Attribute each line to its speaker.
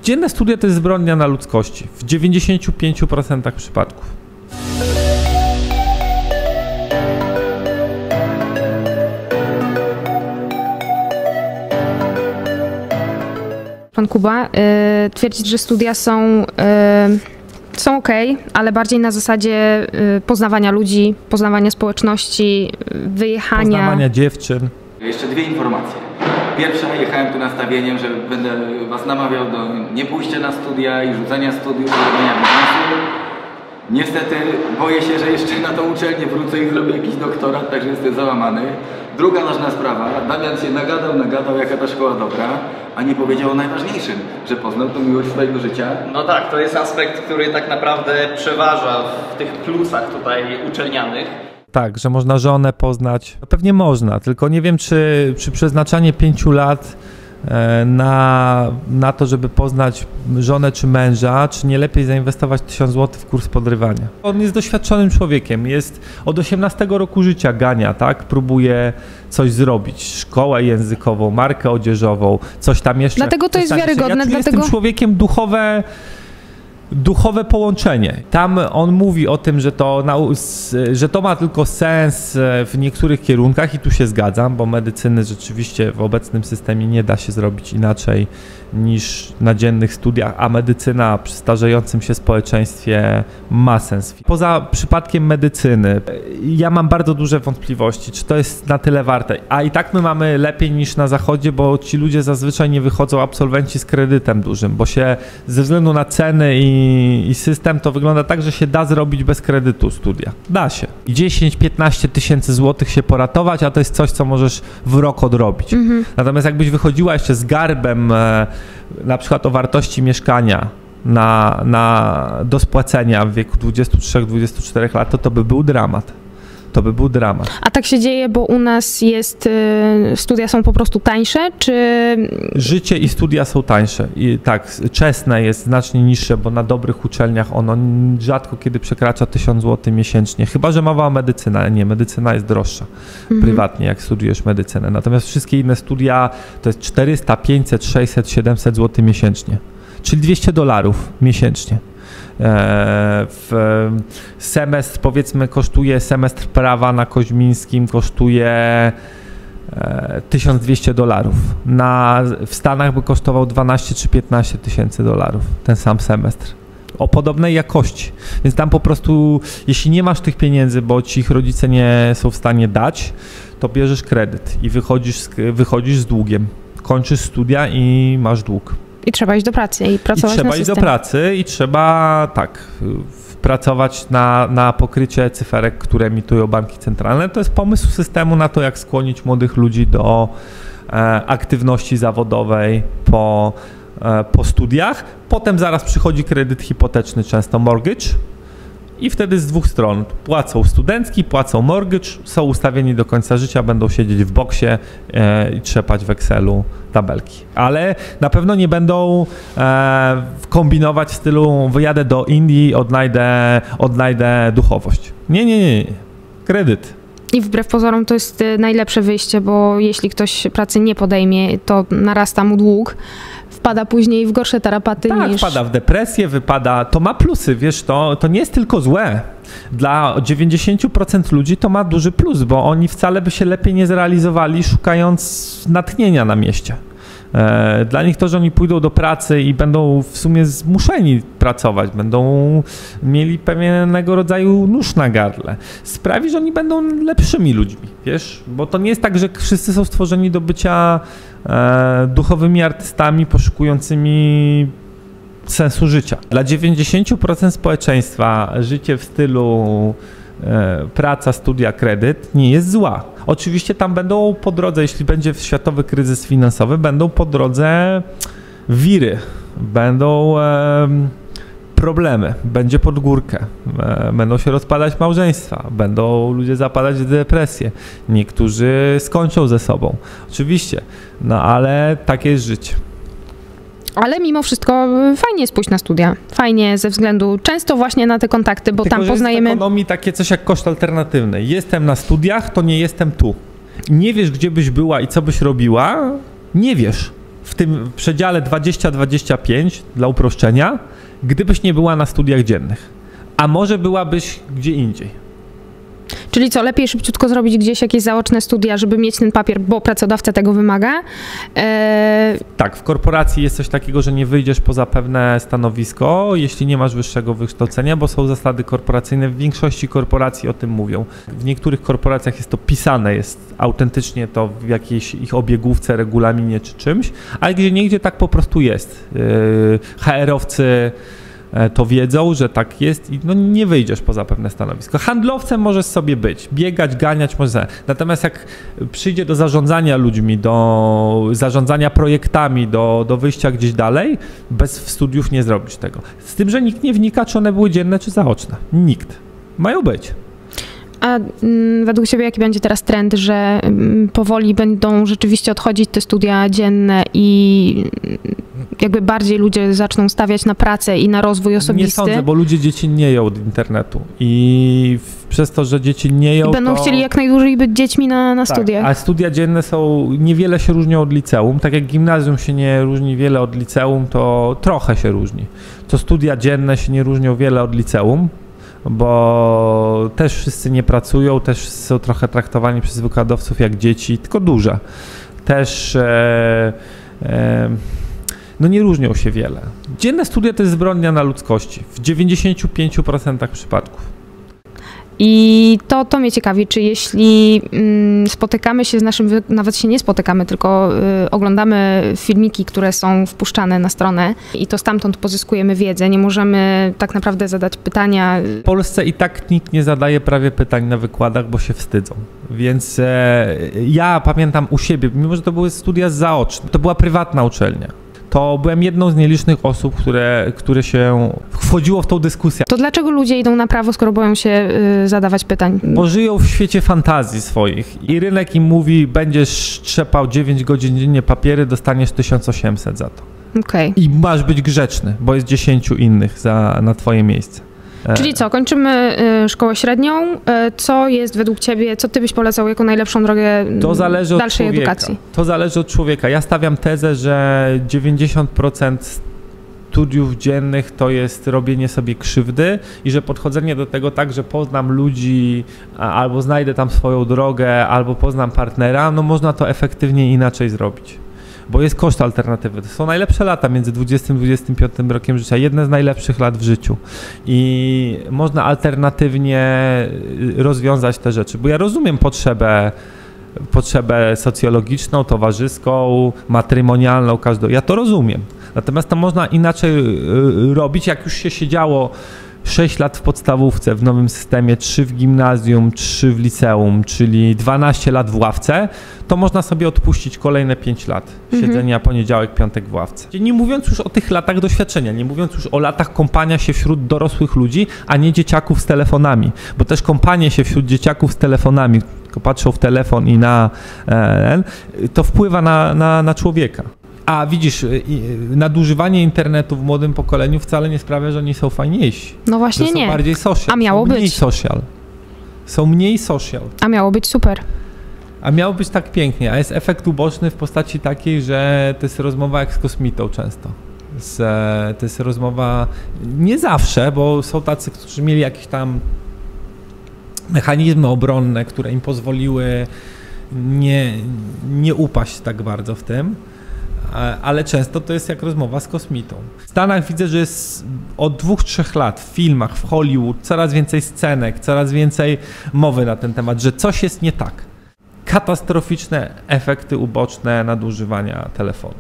Speaker 1: Dzienne studia to jest zbrodnia na ludzkości w 95% przypadków.
Speaker 2: Pan Kuba twierdzi, że studia są okej, ale bardziej na zasadzie poznawania ludzi, poznawania społeczności, wyjechania.
Speaker 1: Poznawania dziewczyn.
Speaker 3: Jeszcze dwie informacje. Pierwsza, jechałem tu nastawieniem, że będę was namawiał do nie pójścia na studia i rzucania studiów, i robienia biznesu. Niestety boję się, że jeszcze na tą uczelnię wrócę i zrobię jakiś doktorat, także jestem załamany. Druga ważna sprawa, Damian się nagadał, jaka ta szkoła dobra, a nie powiedział o najważniejszym, że poznał tą miłość swojego życia.
Speaker 4: No tak, to jest aspekt, który tak naprawdę przeważa w tych plusach tutaj uczelnianych.
Speaker 1: Tak, że można żonę poznać. Pewnie można, tylko nie wiem, czy przeznaczanie 5 lat na to, żeby poznać żonę czy męża, czy nie lepiej zainwestować 1000 zł w kurs podrywania. On jest doświadczonym człowiekiem, jest od 18 roku życia gania, tak? Próbuje coś zrobić, szkołę językową, markę odzieżową, coś tam jeszcze.
Speaker 2: Dlatego to jest wiarygodne.
Speaker 1: Ja jestem człowiekiem duchowe połączenie. Tam on mówi o tym, że to ma tylko sens w niektórych kierunkach i tu się zgadzam, bo medycyny rzeczywiście w obecnym systemie nie da się zrobić inaczej niż na dziennych studiach, a medycyna przy starzejącym się społeczeństwie ma sens. Poza przypadkiem medycyny ja mam bardzo duże wątpliwości, czy to jest na tyle warte, a i tak my mamy lepiej niż na zachodzie, bo ci ludzie zazwyczaj nie wychodzą absolwenci z kredytem dużym, bo się ze względu na ceny i system to wygląda tak, że się da zrobić bez kredytu studia. Da się. 10-15 tysięcy złotych się poratować, a to jest coś, co możesz w rok odrobić. Natomiast jakbyś wychodziła jeszcze z garbem na przykład o wartości mieszkania do spłacenia w wieku 23-24 lat, to by był dramat. To by był dramat.
Speaker 2: A tak się dzieje, bo u nas studia są po prostu tańsze, czy...
Speaker 1: Życie i studia są tańsze. I tak, czesne jest znacznie niższe, bo na dobrych uczelniach ono rzadko kiedy przekracza 1000 zł miesięcznie. Chyba że mowa o medycynie, ale nie, medycyna jest droższa prywatnie, jak studiujesz medycynę. Natomiast wszystkie inne studia to jest 400, 500, 600, 700 zł miesięcznie. Czyli $200 miesięcznie. Semestr, powiedzmy, kosztuje semestr prawa na Koźmińskim, kosztuje $1200. W Stanach by kosztował 12 czy 15 tysięcy dolarów ten sam semestr. O podobnej jakości. Więc tam po prostu, jeśli nie masz tych pieniędzy, bo ci ich rodzice nie są w stanie dać, to bierzesz kredyt i wychodzisz z długiem. Kończysz studia i masz dług.
Speaker 2: I trzeba iść do pracy i pracować na system.
Speaker 1: Trzeba iść do pracy i trzeba, pracować na pokrycie cyferek, które emitują banki centralne. To jest pomysł systemu na to, jak skłonić młodych ludzi do aktywności zawodowej po studiach. Potem zaraz przychodzi kredyt hipoteczny, często mortgage. I wtedy z dwóch stron płacą studencki, płacą mortgage, są ustawieni do końca życia, będą siedzieć w boksie i trzepać w Excelu tabelki. Ale na pewno nie będą kombinować w stylu wyjadę do Indii, odnajdę duchowość. Nie. Kredyt.
Speaker 2: I wbrew pozorom to jest najlepsze wyjście, bo jeśli ktoś pracy nie podejmie, to narasta mu dług. Wpada później w gorsze tarapaty niż...
Speaker 1: wpada w depresję, to ma plusy, wiesz, to nie jest tylko złe. Dla 90% ludzi to ma duży plus, bo oni wcale by się lepiej nie zrealizowali, szukając natchnienia na mieście. Dla nich to, że oni pójdą do pracy i będą w sumie zmuszeni pracować, będą mieli pewnego rodzaju nóż na gardle, sprawi, że oni będą lepszymi ludźmi, wiesz? Bo to nie jest tak, że wszyscy są stworzeni do bycia duchowymi artystami poszukującymi sensu życia. Dla 90% społeczeństwa życie w stylu praca, studia, kredyt nie jest zła. Oczywiście tam będą po drodze, jeśli będzie światowy kryzys finansowy, będą po drodze wiry, będą problemy, będzie pod górkę, będą się rozpadać małżeństwa, będą ludzie zapadać w depresję, niektórzy skończą ze sobą, oczywiście, no ale takie jest życie.
Speaker 2: Ale mimo wszystko fajnie jest pójść na studia. Fajnie ze względu często właśnie na te kontakty, bo
Speaker 1: tylko,
Speaker 2: tam
Speaker 1: że
Speaker 2: poznajemy...
Speaker 1: jest w ekonomii takie coś jak koszt alternatywny. Jestem na studiach, to nie jestem tu. Nie wiesz, gdzie byś była i co byś robiła? Nie wiesz. w tym przedziale 20-25 dla uproszczenia, gdybyś nie była na studiach dziennych. A może byłabyś gdzie indziej.
Speaker 2: Czyli co, lepiej szybciutko zrobić gdzieś jakieś zaoczne studia, żeby mieć ten papier, bo pracodawca tego wymaga?
Speaker 1: Tak, w korporacji jest coś takiego, że nie wyjdziesz poza pewne stanowisko, jeśli nie masz wyższego wykształcenia, bo są zasady korporacyjne. W większości korporacji o tym mówią. W niektórych korporacjach jest to pisane, jest autentycznie to w jakiejś ich obiegówce, regulaminie czy czymś, ale gdzieniegdzie tak po prostu jest. HR-owcy to wiedzą, że tak jest i no nie wyjdziesz poza pewne stanowisko. Handlowcem możesz sobie być, biegać, ganiać może. Natomiast jak przyjdzie do zarządzania ludźmi, do zarządzania projektami, do wyjścia gdzieś dalej, bez studiów nie zrobisz tego. Z tym, że nikt nie wnika, czy one były dzienne, czy zaoczne. Nikt. Mają być.
Speaker 2: A według Ciebie jaki będzie teraz trend, że powoli będą rzeczywiście odchodzić te studia dzienne i jakby bardziej ludzie zaczną stawiać na pracę i na rozwój osobisty?
Speaker 1: Nie sądzę, bo ludzie dziecinieją od internetu i przez to, że dziecinieją,
Speaker 2: i będą chcieli jak najdłużej być dziećmi na
Speaker 1: tak,
Speaker 2: studiach.
Speaker 1: A studia dzienne niewiele się różnią od liceum. Tak jak gimnazjum się nie różni wiele od liceum, to trochę się różni. To studia dzienne się nie różnią wiele od liceum, bo też wszyscy nie pracują, też są trochę traktowani przez wykładowców jak dzieci, tylko duże. Też no nie różnią się wiele. Dzienne studia to jest zbrodnia na ludzkości w 95% przypadków.
Speaker 2: I to mnie ciekawi, czy jeśli spotykamy się z naszym, nawet się nie spotykamy, tylko oglądamy filmiki, które są wpuszczane na stronę i to stamtąd pozyskujemy wiedzę, nie możemy tak naprawdę zadać pytania.
Speaker 1: W Polsce i tak nikt nie zadaje prawie pytań na wykładach, bo się wstydzą. Więc ja pamiętam u siebie, mimo że to były studia zaoczne, to była prywatna uczelnia. To byłem jedną z nielicznych osób, które się wchodziło w tą dyskusję.
Speaker 2: To dlaczego ludzie idą na prawo, skoro boją się zadawać pytań?
Speaker 1: Bo żyją w świecie fantazji swoich i rynek im mówi, będziesz trzepał 9 godzin dziennie papiery, dostaniesz 1800 za to.
Speaker 2: Okay.
Speaker 1: I masz być grzeczny, bo jest 10 innych na twoje miejsce.
Speaker 2: Czyli co, kończymy szkołę średnią. Co jest według Ciebie, co Ty byś polecał jako najlepszą drogę dalszej edukacji?
Speaker 1: To zależy od człowieka. Ja stawiam tezę, że 90% studiów dziennych to jest robienie sobie krzywdy i że podchodzenie do tego tak, że poznam ludzi, albo znajdę tam swoją drogę, albo poznam partnera, no można to efektywnie inaczej zrobić. Bo jest koszt alternatywy. To są najlepsze lata między 20 a 25 rokiem życia, jedne z najlepszych lat w życiu i można alternatywnie rozwiązać te rzeczy, bo ja rozumiem potrzebę socjologiczną, towarzyską, matrymonialną, każdą, ja to rozumiem, natomiast to można inaczej robić, jak już się siedziało 6 lat w podstawówce w nowym systemie, 3 w gimnazjum, 3 w liceum, czyli 12 lat w ławce, to można sobie odpuścić kolejne 5 lat siedzenia poniedziałek, piątek w ławce. Nie mówiąc już o tych latach doświadczenia, nie mówiąc już o latach kąpania się wśród dorosłych ludzi, a nie dzieciaków z telefonami, bo też kąpanie się wśród dzieciaków z telefonami, tylko patrzą w telefon i to wpływa na człowieka. A widzisz, nadużywanie internetu w młodym pokoleniu wcale nie sprawia, że oni są fajniejsi.
Speaker 2: No właśnie
Speaker 1: są
Speaker 2: nie.
Speaker 1: Bardziej social.
Speaker 2: A miało być.
Speaker 1: Są mniej social.
Speaker 2: A miało być super.
Speaker 1: A miało być tak pięknie, a jest efekt uboczny w postaci takiej, że to jest rozmowa jak z kosmitą często. To jest rozmowa nie zawsze, bo są tacy, którzy mieli jakieś tam mechanizmy obronne, które im pozwoliły nie upaść tak bardzo w tym. Ale często to jest jak rozmowa z kosmitą. W Stanach widzę, że jest od 2-3 lat w filmach, w Hollywood coraz więcej scenek, coraz więcej mowy na ten temat, że coś jest nie tak. Katastroficzne efekty uboczne nadużywania telefonu.